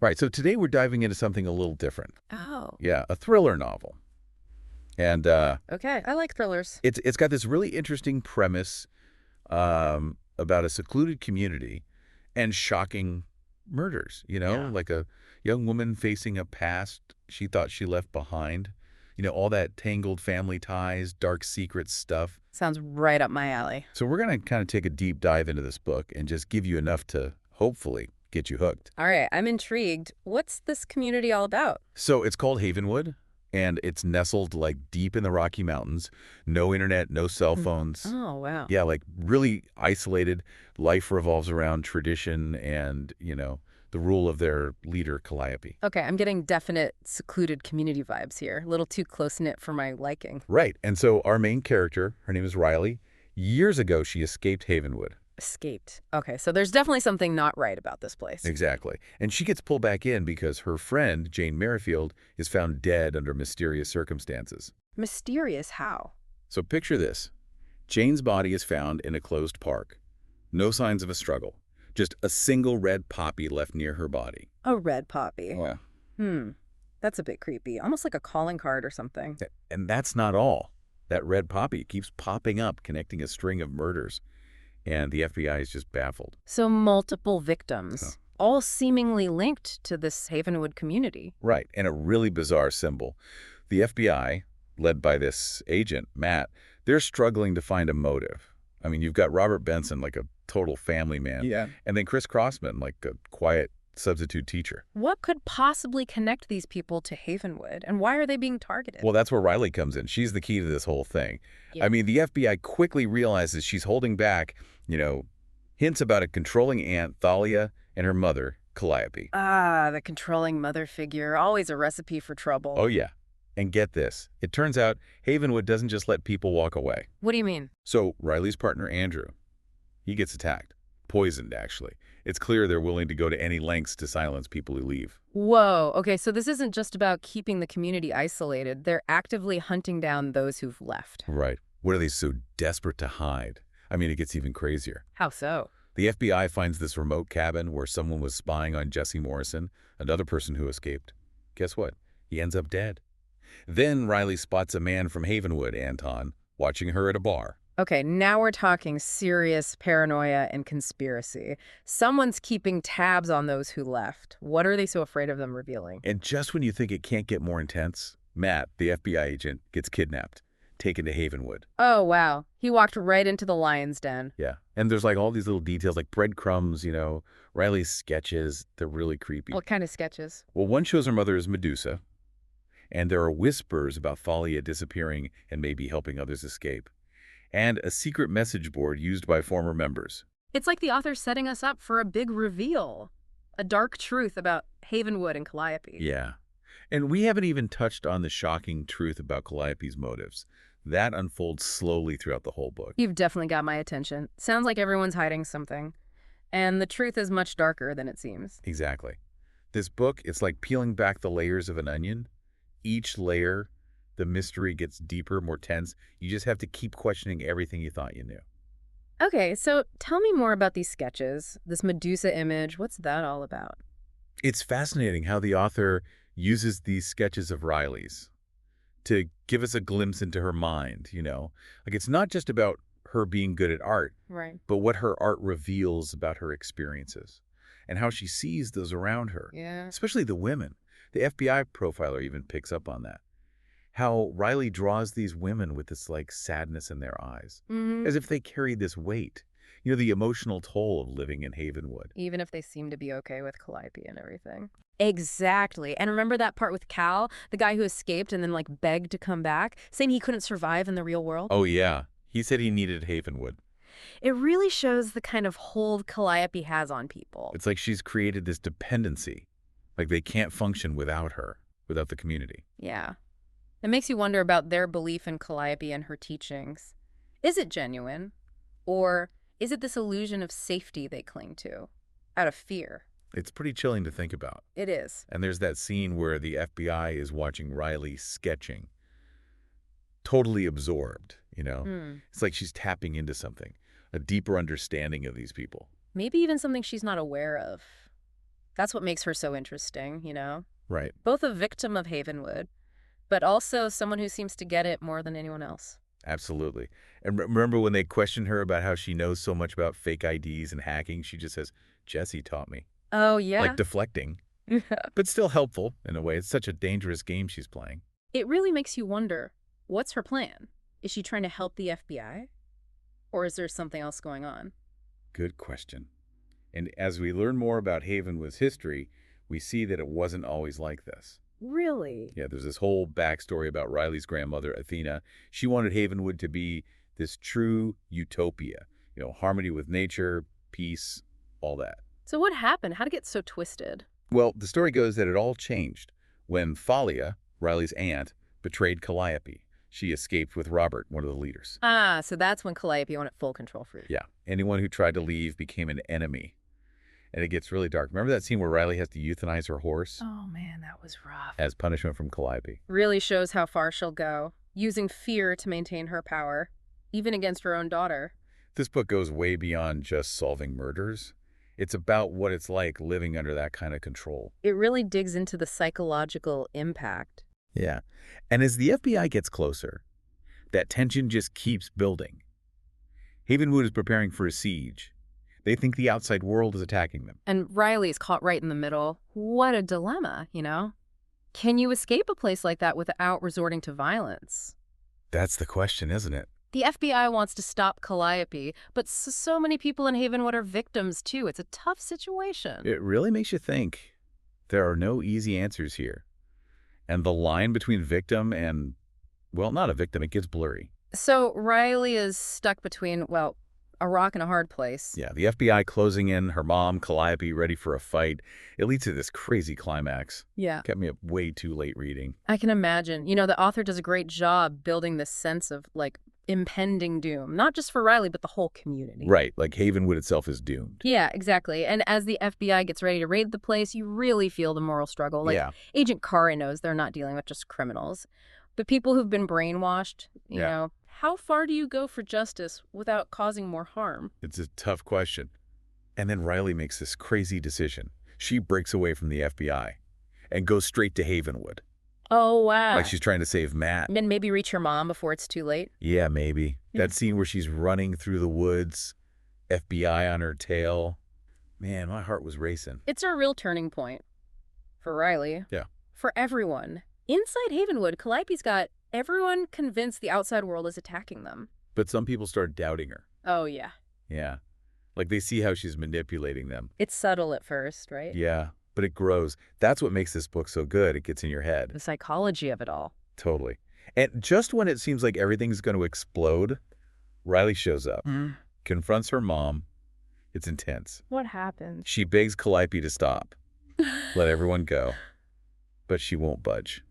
Right, so today we're diving into something a little different. Oh, Yeah, a thriller novel. And okay. I like thrillers. it's got this really interesting premise about a secluded community and shocking murders, Yeah. like a young woman facing a past she thought she left behind. All that tangled family ties, dark secret stuff. Sounds right up my alley. So we're going to kind of take a deep dive into this book and just give you enough to hopefully get you hooked. All right, I'm intrigued. What's this community all about? So it's called Havenwood, and it's nestled like deep in the Rocky Mountains. No internet, no cell phones. Oh, wow. Yeah, like really isolated. Life revolves around tradition and, the rule of their leader, Calliope. Okay, I'm getting definite secluded community vibes here. A little too close-knit for my liking. Right. And so our main character, her name is Riley. Years ago, she escaped Havenwood. Escaped. Okay, so there's definitely something not right about this place. Exactly. And she gets pulled back in because her friend, Jane Merrifield, is found dead under mysterious circumstances. Mysterious how? So picture this. Jane's body is found in a closed park. No signs of a struggle. Just a single red poppy left near her body. A red poppy. Oh, yeah. That's a bit creepy. Almost like a calling card or something. And that's not all. That red poppy keeps popping up, connecting a string of murders. And the FBI is just baffled. So multiple victims, all seemingly linked to this Havenwood community. Right. And a really bizarre symbol. The FBI, led by this agent, Matt, they're struggling to find a motive. I mean, you've got Robert Benson, like a total family man. Yeah. And then Chris Crossman, like a quiet substitute teacher. What could possibly connect these people to Havenwood, and why are they being targeted? Well, that's where Riley comes in. She's the key to this whole thing. Yeah. I mean, the FBI quickly realizes she's holding back, hints about a controlling aunt, Thalia, and her mother, Calliope. The controlling mother figure, always a recipe for trouble. Oh, yeah. And get this. It turns out Havenwood doesn't just let people walk away. What do you mean? So Riley's partner, Andrew, he gets attacked. Poisoned, actually. It's clear they're willing to go to any lengths to silence people who leave. Whoa, okay, so this isn't just about keeping the community isolated. They're actively hunting down those who've left. Right. What are they so desperate to hide? I mean, it gets even crazier. How so? The FBI finds this remote cabin where someone was spying on Jesse Morrison, another person who escaped. Guess what? He ends up dead. Then Riley spots a man from Havenwood, Anton, watching her at a bar. Okay, now we're talking serious paranoia and conspiracy. Someone's keeping tabs on those who left. What are they so afraid of them revealing? And just when you think it can't get more intense, Matt, the FBI agent, gets kidnapped, taken to Havenwood. Oh, wow. He walked right into the lion's den. Yeah. And there's like all these little details, like breadcrumbs, Riley's sketches. They're really creepy. What kind of sketches? Well, one shows her mother as Medusa, and there are whispers about Thalia disappearing and maybe helping others escape, and a secret message board used by former members. It's like the author's setting us up for a big reveal. A dark truth about Havenwood and Calliope. Yeah. And we haven't even touched on the shocking truth about Calliope's motives. That unfolds slowly throughout the whole book. You've definitely got my attention. Sounds like everyone's hiding something. And the truth is much darker than it seems. Exactly. This book, it's like peeling back the layers of an onion. Each layer, the mystery gets deeper, more tense. You just have to keep questioning everything you thought you knew. Okay, so tell me more about these sketches. This Medusa image, what's that all about? It's fascinating how the author uses these sketches of Riley's to give us a glimpse into her mind, Like, it's not just about her being good at art, Right. but what her art reveals about her experiences and how she sees those around her, Yeah. especially the women. The FBI profiler even picks up on that. How Riley draws these women with this, sadness in their eyes, as if they carried this weight. The emotional toll of living in Havenwood. Even if they seem to be okay with Calliope and everything. Exactly. And remember that part with Cal, the guy who escaped and then, begged to come back, saying he couldn't survive in the real world? Oh, yeah. He said he needed Havenwood. It really shows the kind of hold Calliope has on people. It's like she's created this dependency. Like they can't function without her, without the community. Yeah. It makes you wonder about their belief in Calliope and her teachings. Is it genuine? Or is it this illusion of safety they cling to, out of fear? It's pretty chilling to think about. It is. And there's that scene where the FBI is watching Riley sketching. Totally absorbed, It's like she's tapping into something, a deeper understanding of these people. Maybe even something she's not aware of. That's what makes her so interesting, you know? Right. Both a victim of Havenwood, but also someone who seems to get it more than anyone else. Absolutely. And remember when they questioned her about how she knows so much about fake IDs and hacking, she just says, Jesse taught me. Oh, yeah? Like deflecting, but still helpful in a way. It's such a dangerous game she's playing. It really makes you wonder, what's her plan? Is she trying to help the FBI? Or is there something else going on? Good question. And as we learn more about Havenwood's history, we see that it wasn't always like this. Really? Yeah, there's this whole backstory about Riley's grandmother, Athena. She wanted Havenwood to be this true utopia, harmony with nature, peace, all that. So what happened? How'd it get so twisted? Well, the story goes that it all changed when Thalia, Riley's aunt, betrayed Calliope. She escaped with Robert, one of the leaders. Ah, so that's when Calliope wanted full control for you. Yeah, anyone who tried to leave became an enemy. And it gets really dark. Remember that scene where Riley has to euthanize her horse? Oh, man, that was rough. As punishment from Calliope. Really shows how far she'll go, using fear to maintain her power, even against her own daughter. This book goes way beyond just solving murders. It's about what it's like living under that kind of control. It really digs into the psychological impact. Yeah. And as the FBI gets closer, that tension just keeps building. Havenwood is preparing for a siege. They think the outside world is attacking them. And Riley's caught right in the middle. What a dilemma, you know? Can you escape a place like that without resorting to violence? That's the question, isn't it? The FBI wants to stop Calliope, but so many people in Havenwood are victims, too. It's a tough situation. It really makes you think. There are no easy answers here. And the line between victim and, well, not a victim, it gets blurry. So Riley is stuck between, well, a rock and a hard place. Yeah, the FBI closing in, her mom, Calliope, ready for a fight. It leads to this crazy climax. Yeah. Kept me up way too late reading. I can imagine. You know, the author does a great job building this sense of, like, impending doom, not just for Riley, but the whole community. Right, like Havenwood itself is doomed. Yeah, exactly. And as the FBI gets ready to raid the place, you really feel the moral struggle. Like, yeah. Agent Carr knows they're not dealing with just criminals, but people who've been brainwashed, you know. How far do you go for justice without causing more harm? It's a tough question. And then Riley makes this crazy decision. She breaks away from the FBI and goes straight to Havenwood. Oh, wow. Like she's trying to save Matt. And maybe reach her mom before it's too late? Yeah, maybe. Yeah. That scene where she's running through the woods, FBI on her tail. Man, my heart was racing. It's a real turning point. For Riley. Yeah. For everyone. Inside Havenwood, Calliope's got everyone convinced the outside world is attacking them. But some people start doubting her. Oh, yeah. Yeah. Like they see how she's manipulating them. It's subtle at first, right? Yeah, but it grows. That's what makes this book so good. It gets in your head. The psychology of it all. Totally. And just when it seems like everything's going to explode, Riley shows up, confronts her mom. It's intense. What happens? She begs Calliope to stop, let everyone go, but she won't budge.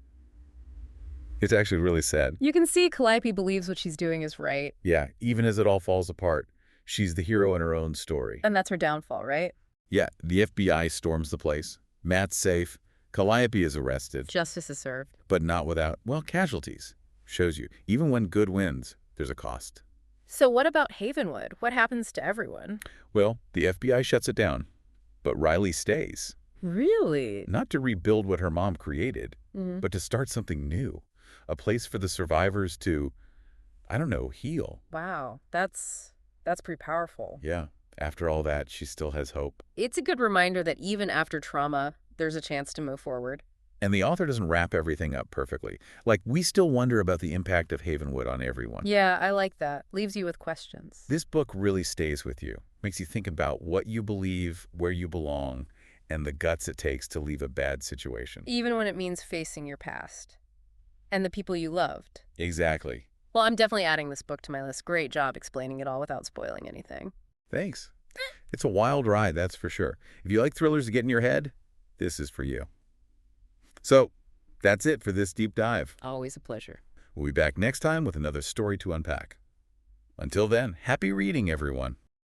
It's actually really sad. You can see Calliope believes what she's doing is right. Yeah, even as it all falls apart, she's the hero in her own story. And that's her downfall, right? Yeah, the FBI storms the place. Matt's safe. Calliope is arrested. Justice is served. But not without, well, casualties. Shows you, even when good wins, there's a cost. So what about Havenwood? What happens to everyone? Well, the FBI shuts it down, but Riley stays. Really? Not to rebuild what her mom created, but to start something new. A place for the survivors to, I don't know, heal. Wow, that's pretty powerful. Yeah, after all that, she still has hope. It's a good reminder that even after trauma, there's a chance to move forward. And the author doesn't wrap everything up perfectly. Like, we still wonder about the impact of Havenwood on everyone. Yeah, I like that. Leaves you with questions. This book really stays with you. Makes you think about what you believe, where you belong, and the guts it takes to leave a bad situation. Even when it means facing your past. And the people you loved. Exactly. Well, I'm definitely adding this book to my list. Great job explaining it all without spoiling anything. Thanks. It's a wild ride, that's for sure. If you like thrillers to get in your head, this is for you. So, that's it for this deep dive. Always a pleasure. We'll be back next time with another story to unpack. Until then, happy reading, everyone.